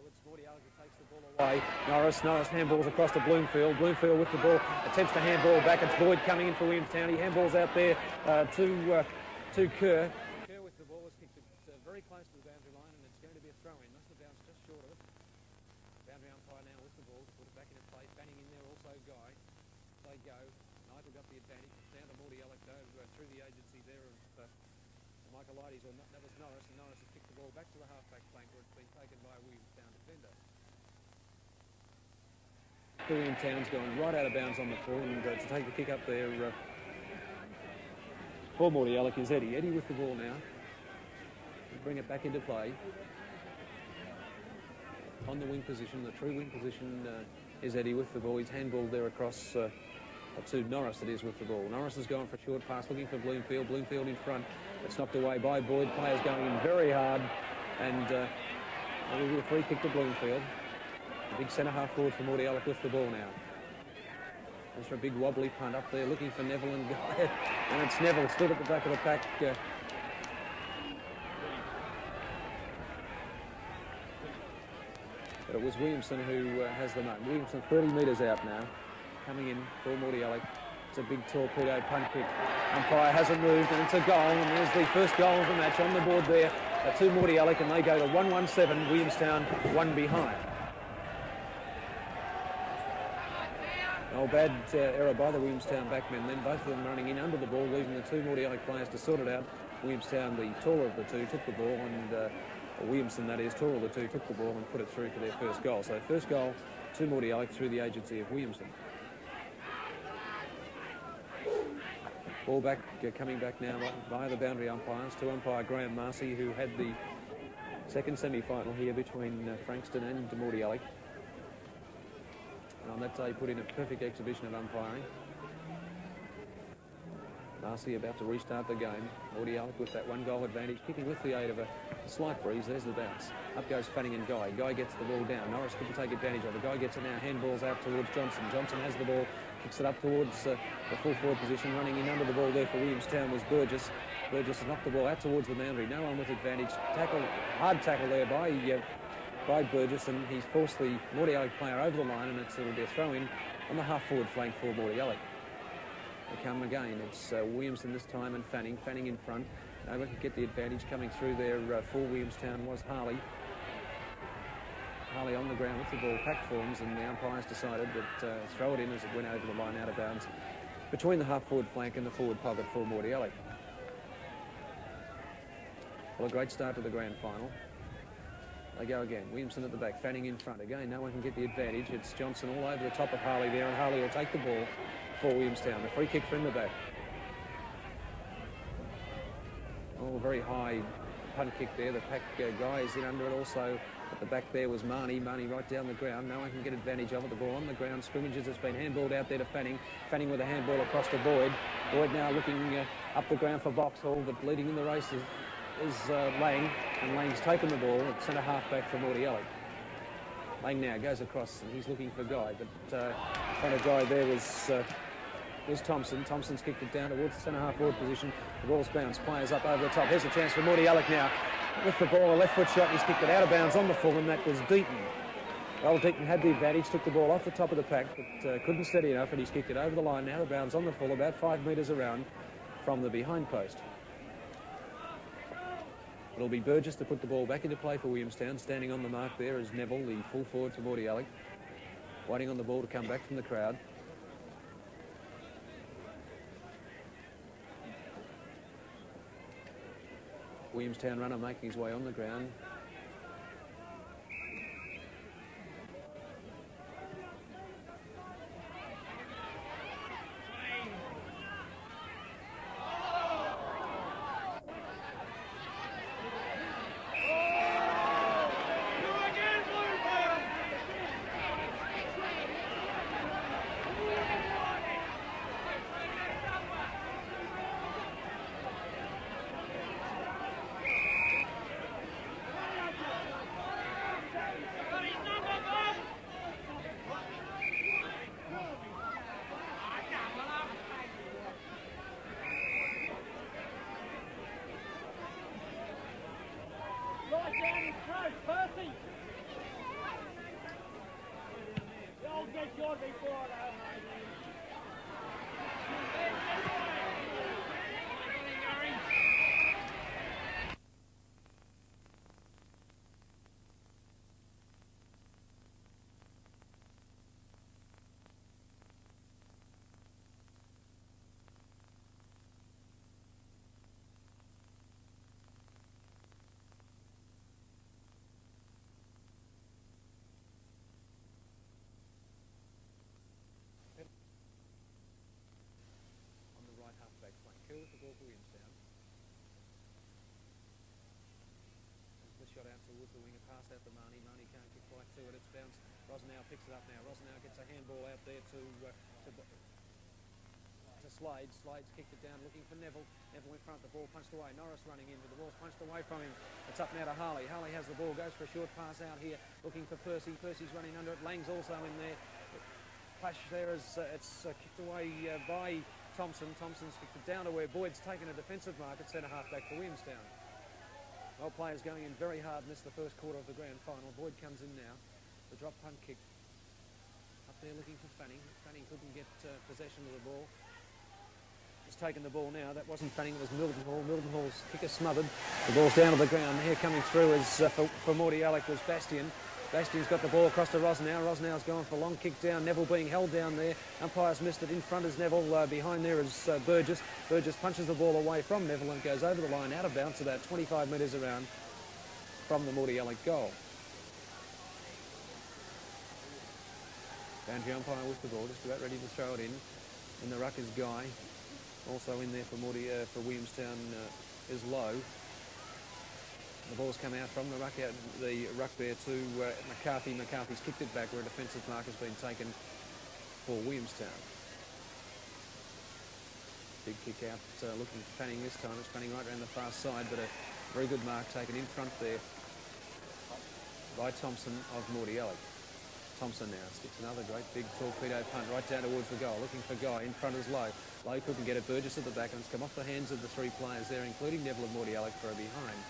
It's Mordialloc who takes the ball away. Norris handballs across to Bloomfield. Bloomfield with the ball, attempts to handball back. It's Boyd coming in for Williamstown. He handballs out there to Kerr. Kerr with the ball has kicked it very close to the boundary line, and it's going to be a throw-in. Must have bounced just short of it. Boundary umpire now with the ball to put it back into play. Fanning in there also Guy. They go. Nigel got the advantage. It's down to Mordialloc though through the agency there of Michael Lighties, or that was Norris, and Norris has kicked the ball back to the half-back flank where it's been taken by a Williamstown defender. Williamstown's going right out of bounds on the full, and to take the kick up there for Mordialloc is Eddie. Eddie with the ball now. Bring it back into play. On the wing position, the true wing position is Eddie with the ball. He's handballed there across to Norris, it is, with the ball. Norris has gone for a short pass, looking for Bloomfield. Bloomfield in front. It's knocked away by Boyd. Players going in very hard, and it'll be a free kick to Bloomfield. A big centre-half forward for Mordialloc with the ball now. There's for a big wobbly punt up there, looking for Neville and Guy. And it's Neville stood at the back of the pack. But it was Williamson who has the mark. Williamson 30 metres out now. Coming in for Mordialloc. It's a big torpedo punt kick. Umpire hasn't moved, and it's a goal, and there's the first goal of the match on the board there to Mordialloc, and they go to 1-1-7, Williamstown one behind. Oh, bad error by the Williamstown backmen then, both of them running in under the ball, leaving the two Mordialloc players to sort it out. Williamstown, the taller of the two, took the ball, and Williamson, that is, taller of the two, took the ball and put it through for their first goal. So first goal to Mordialloc through the agency of Williamson. Ball back, coming back now by the boundary umpires to umpire Graham Marcy, who had the second semi-final here between Frankston and Mordialloc. And on that day put in a perfect exhibition of umpiring. Marcy about to restart the game. Mordialloc with that one goal advantage, kicking with the aid of a slight breeze. There's the bounce. Up goes Fanning and Guy. Guy gets the ball down. Norris couldn't take advantage of it. Guy gets it now. Handballs out towards Johnson. Johnson has the ball. Kicks it up towards the full forward position. Running in under the ball there for Williamstown was Burgess. Burgess has knocked the ball out towards the boundary. No one with advantage. Hard tackle there by Burgess, and he's forced the Mordialloc player over the line, and it'll be a throw-in on the half-forward flank for Mordialloc. They come again. It's Williamson this time and Fanning. Fanning in front. No one could get the advantage. Coming through there for Williamstown was Harley. Harley on the ground with the ball, pack forms, and the umpires decided that throw it in as it went over the line out of bounds between the half-forward flank and the forward pocket for Mordialloc. Well, a great start to the grand final. They go again. Williamson at the back, Fanning in front. Again, no one can get the advantage. It's Johnson all over the top of Harley there, and Harley will take the ball for Williamstown. A free kick from the back. Oh, very high punt kick there. The pack guy is in under it also. At the back there was Marnie. Marnie right down the ground. No one can get advantage of it. The ball on the ground. Scrimmages has been handballed out there to Fanning. Fanning with a handball across to Boyd. Boyd now looking up the ground for Vauxhall, but leading in the race is Lang. And Lang's taken the ball at centre half back for Mordialloc. Lang now goes across and he's looking for Guy, but in front of Guy there was Thompson. Thompson's kicked it down towards the centre half forward position. The ball's bounced. Players up over the top. Here's a chance for Mordialloc now. With the ball, a left foot shot, he's kicked it out of bounds on the full, and that was Deaton. Well, Deaton had the advantage, took the ball off the top of the pack, but couldn't steady enough, and he's kicked it over the line, out of bounds on the full, about 5 metres around from the behind post. It'll be Burgess to put the ball back into play for Williamstown. Standing on the mark there is Neville, the full forward for Mordialloc, waiting on the ball to come back from the crowd. Williamstown runner making his way on the ground. On the right half-back flank. Hill with the ball for Williamstown. The shot out towards the winger, pass out to Marnie. Marnie can't get quite to it. It's bounced. Rosnow picks it up now. Rosnow gets a handball out there to Slade. Slade's kicked it down, looking for Neville. Neville in front, the ball punched away. Norris running in, but the ball's punched away from him. It's up now to Harley. Harley has the ball, goes for a short pass out here, looking for Percy. Percy's running under it. Lang's also in there. Clash there as it's kicked away by Thompson. Thompson's kicked it down to where Boyd's taken a defensive mark at centre half-back for Williamstown. Well, players going in very hard in this, the first quarter of the grand final. Boyd comes in now. The drop punt kick. Up there looking for Fanning. Fanning couldn't get possession of the ball. He's taken the ball now. That wasn't Fanning, it was Mildenhall. Mildenhall's kicker smothered. The ball's down to the ground. Here coming through is for Mordialloc was Bastian. Bastian's got the ball across to Rosnow. Rosnow's going for a long kick down. Neville being held down there. Umpire's missed it. In front is Neville. Behind there is Burgess. Burgess punches the ball away from Neville and goes over the line, out of bounds, about 25 metres around from the Mordialloc goal. Boundary umpire with the ball, just about ready to throw it in. And the ruck is Guy. Also in there for Williamstown is Lowe. The ball's come out from the ruck there to McCarthy. McCarthy's kicked it back where a defensive mark has been taken for Williamstown. Big kick out, looking for Fanning this time. It's Fanning right around the far side, but a very good mark taken in front there by Thompson of Mordialloc. Thompson now sticks another great big torpedo punt right down towards the goal, looking for Guy. In front is Lowe. Lowe couldn't get it. Burgess at the back, and it's come off the hands of the three players there, including Neville of Mordialloc for a behind.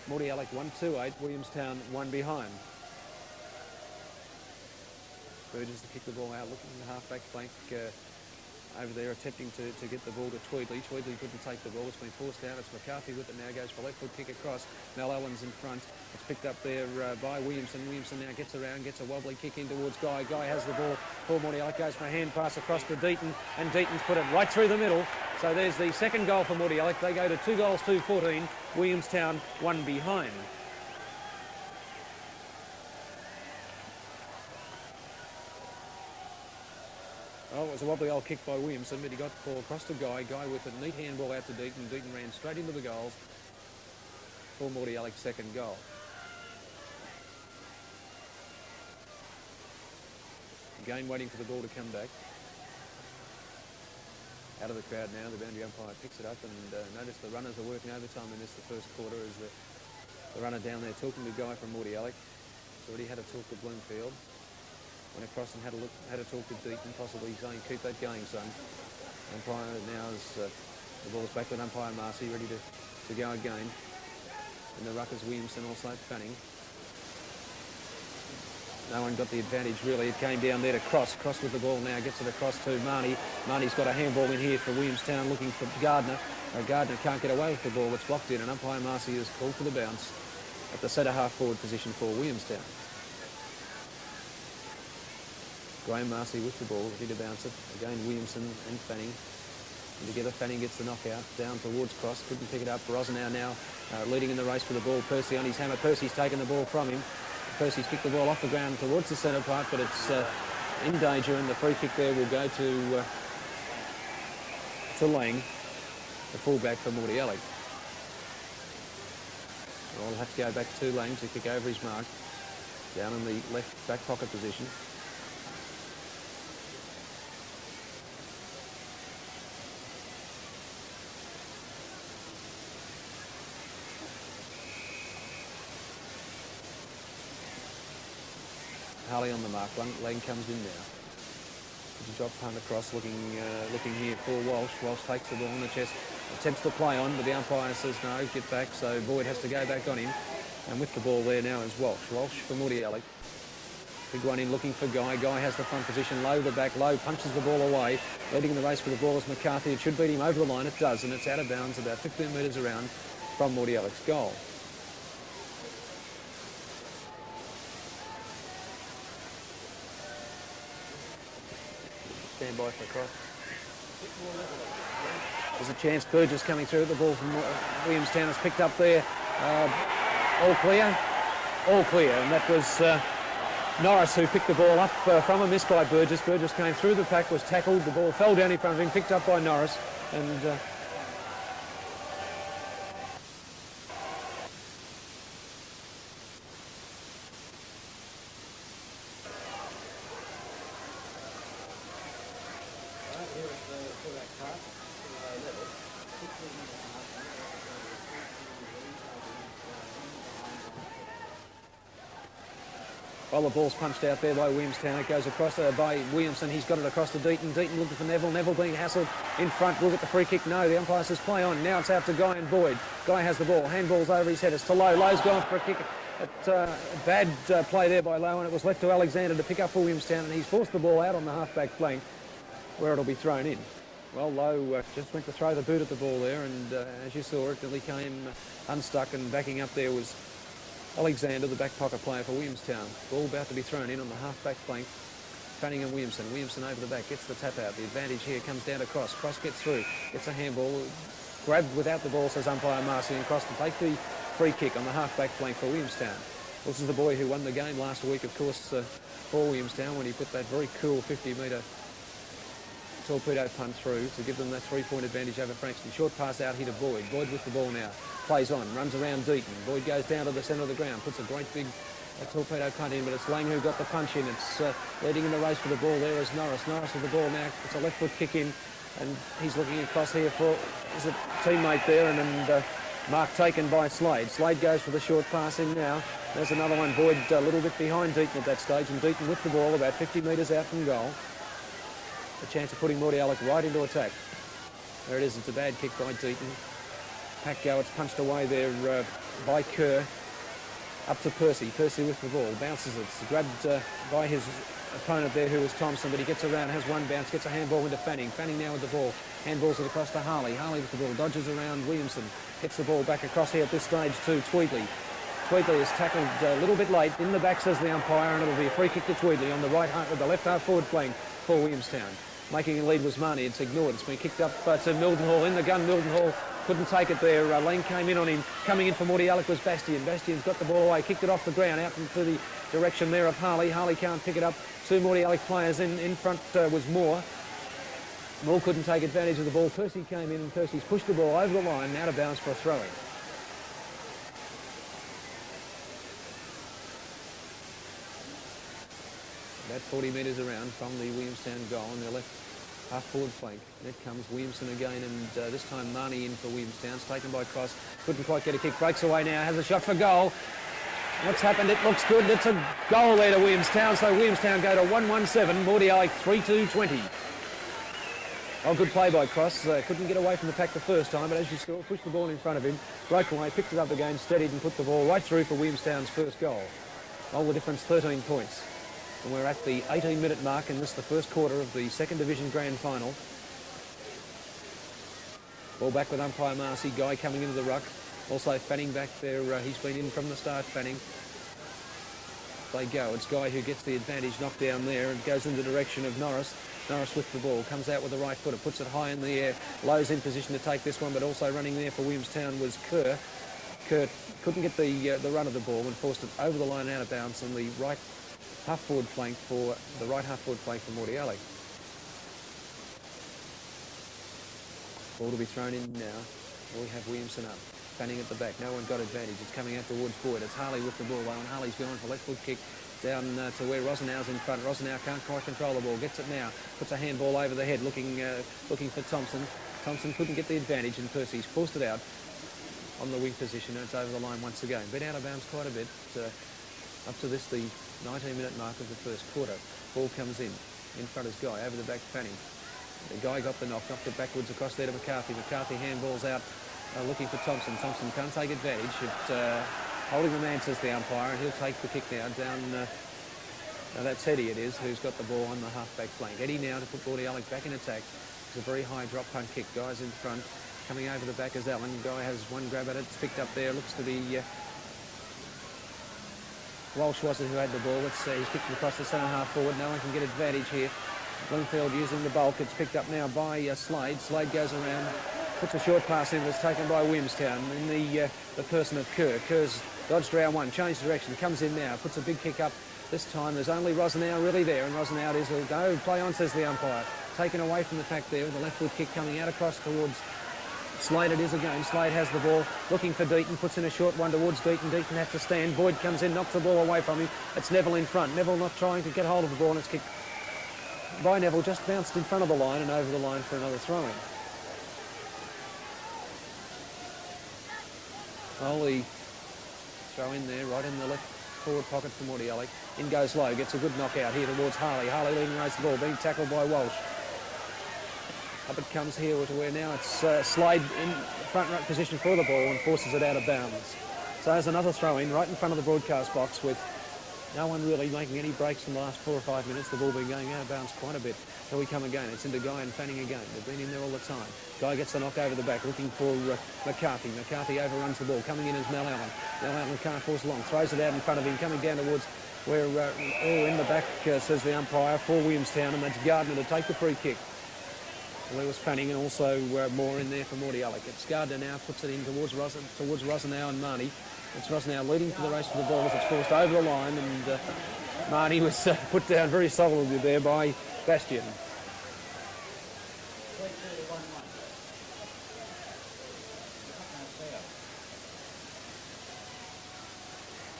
Mordialloc 1-2-8, Williamstown 1 behind. Burgess to kick the ball out, looking in the half-back flank over there, attempting to get the ball to Tweedley. Tweedley couldn't take the ball. It's been forced out. It's McCarthy with it now. Goes for left foot kick across. Mel Owens in front. It's picked up there by Williamson. Williamson now gets around, gets a wobbly kick in towards Guy. Guy has the ball. Paul Mordialloc goes for a hand pass across to Deaton, and Deaton's put it right through the middle. So there's the second goal for Mordialloc. They go to 2 goals, 2-14. Williamstown 1 behind. Oh, it was a wobbly old kick by Williamson, but he got the ball across to Guy. Guy with a neat handball out to Deaton. Deaton ran straight into the goals for Mordialloc's second goal. Again, waiting for the ball to come back. Out of the crowd now, the boundary umpire picks it up, and notice the runners are working overtime in this, the first quarter, as the runner down there talking to Guy from Mordialloc. He's already had a talk to Bloomfield. Went across and had a talk to Deaton, possibly saying, keep that going, son. Umpire now is, the ball's back with umpire Marcy, ready to go again. And the ruck is Williamson, also Fanning. No one got the advantage, really. It came down there to Cross. Cross with the ball now, gets it across to Marnie. Marnie's got a handball in here for Williamstown, looking for Gardner. Gardner can't get away with the ball. It's blocked in, and umpire Marcy is called for the bounce at the centre half forward position for Williamstown. Graham Marcy with the ball, ready to bounce it. Again, Williamson and Fanning. And together, Fanning gets the knockout down towards Cross. Couldn't pick it up. Rosnow now leading in the race for the ball. Percy on his hammer. Percy's taken the ball from him. Percy's kicked the ball off the ground towards the centre part, but it's in danger, and the free kick there will go to Lang, the fullback for Mordialloc. We'll have to go back to Lang to kick over his mark. Down in the left back pocket position. Harley on the mark. Lang comes in now. He drop punt across, looking here for Walsh. Walsh takes the ball on the chest, attempts to play on, but the umpire says no, get back. So Boyd has to go back on him. And with the ball there now is Walsh. Walsh for Mordialloc. Big one in looking for Guy. Guy has the front position, Low the back, Low punches the ball away. Leading in the race for the ball is McCarthy. It should beat him over the line. It does, and it's out of bounds about 15 metres around from Mordialloc's goal. Stand by for a cross. There's a chance. Burgess coming through. The ball from Williamstown is picked up there. All clear. All clear. And that was Norris who picked the ball up from a miss by Burgess. Burgess came through the pack, was tackled. The ball fell down in front of him, picked up by Norris. And well, the ball's punched out there by Williamstown. It goes across by Williamson. He's got it across to Deaton. Deaton looking for Neville. Neville being hassled in front. Will get the free kick. No, the umpire says play on. Now it's out to Guy and Boyd. Guy has the ball. Handball's over his head. It's to Lowe. Lowe's gone for a kick. Bad play there by Lowe, and it was left to Alexander to pick up for Williamstown, and he's forced the ball out on the half-back flank where it'll be thrown in. Well, Lowe just went to throw the boot at the ball there, and as you saw, it nearly came unstuck, and backing up there was Alexander, the back pocket player for Williamstown. Ball about to be thrown in on the half-back flank. Fanning and Williamson. Williamson over the back, gets the tap out. The advantage here comes down to Cross. Cross gets through, gets a handball. Grabbed without the ball, says umpire Marcy, and Cross can take the free kick on the half-back flank for Williamstown. This is the boy who won the game last week, of course, for Williamstown, when he put that very cool 50-metre torpedo punt through to give them that three-point advantage over Frankston. Short pass out here to Boyd. Boyd with the ball now. Plays on, runs around Deaton. Boyd goes down to the centre of the ground, puts a great big torpedo punt in, but it's Lang who got the punch in. It's leading in the race for the ball there is Norris. Norris with the ball now. It's a left foot kick in, and he's looking across here for his teammate there, and mark taken by Slade. Slade goes for the short pass in now. There's another one. Boyd a little bit behind Deaton at that stage, and Deaton with the ball about 50 metres out from goal. A chance of putting Mordialloc right into attack. There it is. It's a bad kick by Deaton. Pack go. It's punched away there by Kerr. Up to Percy. Percy with the ball. Bounces it. It's grabbed by his opponent there, who is Thompson, but he gets around, has one bounce, gets a handball into Fanning. Fanning now with the ball. Handballs it across to Harley. Harley with the ball. Dodges around Williamson. Gets the ball back across here at this stage to Tweedley. Tweedley is tackled a little bit late. In the back, says the umpire, and it'll be a free kick to Tweedley on the the left half forward flank for Williamstown. Making a lead was Marnie. It's ignored. It's been kicked up to Mildenhall. In the gun, Mildenhall couldn't take it there. Lane came in on him. Coming in for Mordialloc was Bastian. Bastian's got the ball away. Kicked it off the ground out into the direction there of Harley. Harley can't pick it up. Two Mordialloc players in front was Moore. Moore couldn't take advantage of the ball. Percy came in, and Percy's pushed the ball over the line and out of bounds for a throw-in. About 40 metres around from the Williamstown goal on their left half-forward flank. There comes Williamson again, and this time Marnie in for Williamstown. It's taken by Cross. Couldn't quite get a kick. Breaks away now. Has a shot for goal. What's happened? It looks good. It's a goal there to Williamstown. So Williamstown go to 1-1-7. Mordialloc 3-2-20. Oh, good play by Cross. Couldn't get away from the pack the first time, but as you saw, pushed the ball in front of him, broke away, picked it up again, steadied and put the ball right through for Williamstown's first goal. All the difference, 13 points. And we're at the 18-minute mark in this, the first quarter of the second division grand final. Ball back with umpire Marcy. Guy coming into the ruck. Also Fanning back there. He's been in from the start, Fanning. They go. It's Guy who gets the advantage. Knocked down there and goes in the direction of Norris. Norris with the ball. Comes out with the right footer. Puts it high in the air. Lowe's in position to take this one, but also running there for Williamstown was Kerr. Kerr couldn't get the run of the ball and forced it over the line out of bounds on the right half-forward flank for Mordialloc. Ball to be thrown in now. We have Williamson up. Fanning at the back. No one got advantage. It's coming out towards Boyd. It's Harley with the ball. And Harley's going for left foot kick down to where Rosenau's in front. Rosenow can't quite control the ball. Gets it now. Puts a handball over the head, looking for Thompson. Thompson couldn't get the advantage, and Percy's forced it out on the wing position, and it's over the line once again. Been out of bounds quite a bit. Up to this, the 19-minute mark of the first quarter. Ball comes in front is Guy, over the back Fanning. The Guy got the knock, knocked it backwards across there to McCarthy. McCarthy handballs out, looking for Thompson. Thompson can't take advantage. Holding the man, says the umpire, and he'll take the kick now Now that's Eddie, it is, who's got the ball on the half-back flank. Eddie now to put Mordialloc back in attack. It's a very high drop punt kick. Guys in front. Coming over the back is Allen. Guy has one grab at it. It's picked up there. Looks to be Walsh was it who had the ball. Let's see. He's kicked it across the centre half forward. No one can get advantage here. Bloomfield using the bulk. It's picked up now by Slade. Slade goes around, puts a short pass in. It's taken by Williamstown in the person of Kerr. Kerr's dodged round one, changed direction, comes in now, puts a big kick up. This time there's only Rosenau really there, and Rosenau is a go. Play on, says the umpire. Taken away from the pack there with the left foot kick coming out across towards Slade. It is again. Slade has the ball, looking for Deaton, puts in a short one towards Deaton. Deaton has to stand. Boyd comes in, knocks the ball away from him. It's Neville in front. Neville not trying to get hold of the ball, and it's kicked by Neville, just bounced in front of the line and over the line for another throw-in. Holy throw in there, right in the left forward pocket for Mordialloc. In goes Lowe, gets a good knockout here towards Harley. Harley leading race the ball, being tackled by Walsh. Up it comes here to where now it's Slade in front ruck position for the ball and forces it out of bounds. So there's another throw-in right in front of the broadcast box with no one really making any breaks in the last 4 or 5 minutes. The ball been going out of bounds quite a bit. So we come again. It's into Guy and Fanning again. They've been in there all the time. Guy gets the knock over the back, looking for McCarthy. McCarthy overruns the ball. Coming in is Mel Allen. Mel Allen can't force along. Throws it out in front of him. Coming down towards where, in the back, says the umpire, for Williamstown. And that's Gardner to take the free kick. Lewis Fanning and also Moore in there for Mordialloc. It's Gardner now, puts it in towards Rosenau and Marnie. It's Rosenau leading for the race for the ball as it's forced over the line, and Marnie was put down very solidly there by Bastian.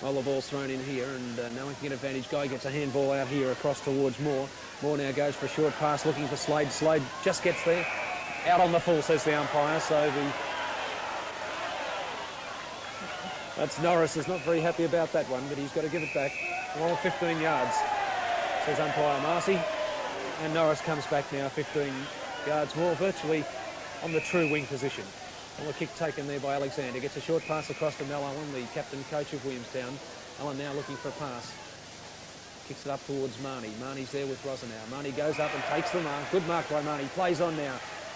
Well, the ball's thrown in here, and no one can get advantage. Guy gets a handball out here across towards Moore. Moore now goes for a short pass, looking for Slade. Slade just gets there. Out on the full, says the umpire. So that's Norris is not very happy about that one, but he's got to give it back. Well, 15 yards, says umpire Marcy. And Norris comes back now 15 yards more, virtually on the true wing position. Well, the kick taken there by Alexander. Gets a short pass across to Mel Allen, the captain coach of Williamstown. Allen now looking for a pass. Kicks it up towards Marnie. Marnie's there with Rosenau. Marnie goes up and takes the mark. Good mark by Marnie. Plays on now.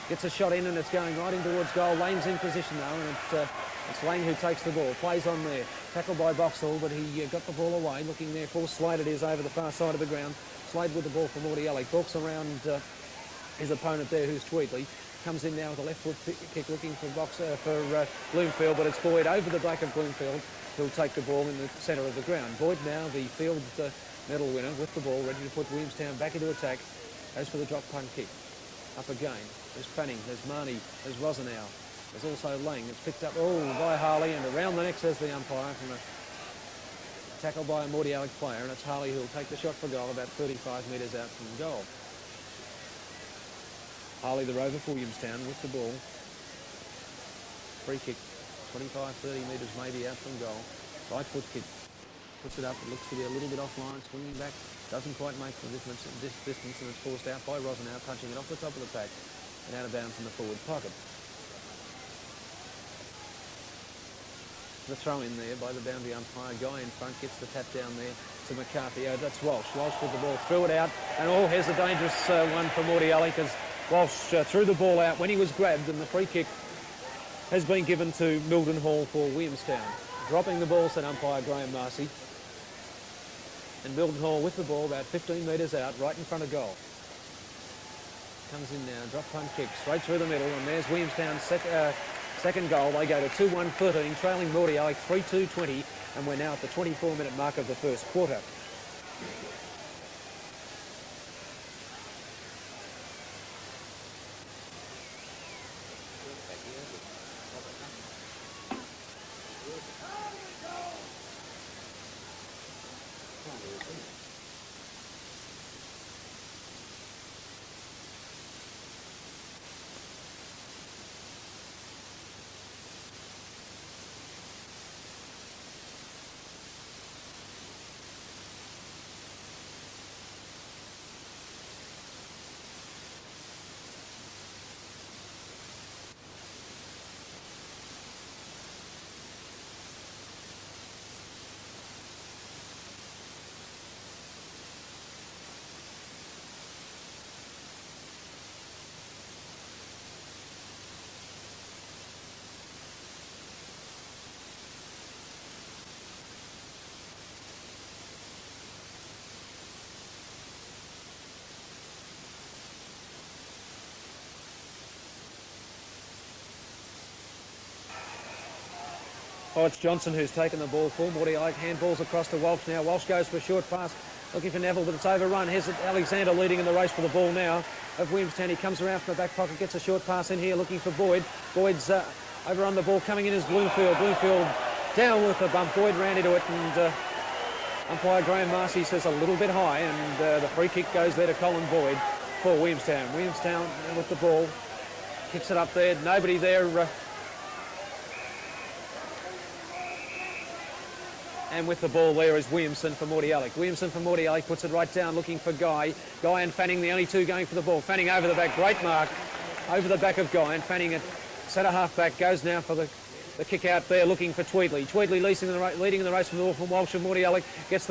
Gets a shot in and it's going right in towards goal. Lane's in position though, and it's Lane who takes the ball. Plays on there. Tackled by Boxall, but he got the ball away. Looking there for Slade it is over the far side of the ground. Slade with the ball for Mordialloc. Walks around his opponent there, who's Tweedley. Comes in now with a left foot kick looking for Bloomfield, but it's Boyd over the back of Bloomfield who'll take the ball in the centre of the ground. Boyd now the field medal winner with the ball, ready to put Williamstown back into attack. Goes for the drop punt kick. Up again. There's Fanning, there's Marnie, there's Rosenau. There's also Lang. It's picked up by Harley and around the neck, says the umpire, from a tackle by a Mordialloc player, and it's Harley who'll take the shot for goal about 35 metres out from goal. Harley the rover for Williamstown with the ball. Free kick, 25-30 metres maybe out from goal. Right foot kick, puts it up. It looks to be a little bit offline, swinging back. Doesn't quite make the distance, and it's forced out by Rosenau, punching it off the top of the pack and out of bounds in the forward pocket. The throw in there by the boundary umpire. Guy in front gets the tap down there to McCarthy. Oh, that's Walsh. Walsh with the ball, threw it out, and here's a dangerous one for Mordialloc as Walsh threw the ball out when he was grabbed, and the free kick has been given to Milton Hall for Williamstown. Dropping the ball, said umpire Graham Marcy. And Milton Hall with the ball about 15 metres out, right in front of goal. Comes in now, drop punt kick straight through the middle, and there's Williamstown's second goal. They go to 2-1-13, trailing Mordialloc 3-2-20, and we're now at the 24-minute mark of the first quarter. Oh, it's Johnson who's taken the ball for Mordialloc. Handballs across to Walsh now. Walsh goes for a short pass, looking for Neville, but it's overrun. Here's Alexander leading in the race for the ball now of Williamstown. He comes around from the back pocket, gets a short pass in here, looking for Boyd. Boyd's over on the ball. Coming in is Bloomfield. Bloomfield down with a bump. Boyd ran into it, and umpire Graham Marcy says a little bit high, and the free kick goes there to Colin Boyd for Williamstown. Williamstown with the ball. Kicks it up there. Nobody there. And with the ball there is Williamson for Mordialloc. Williamson for Mordialloc puts it right down, looking for Guy. Guy and Fanning, the only two going for the ball. Fanning over the back, great mark over the back of Guy, and Fanning at centre half back goes now for the kick out there, looking for Tweedley. Tweedley leading in the race from Walsh and Mordialloc gets the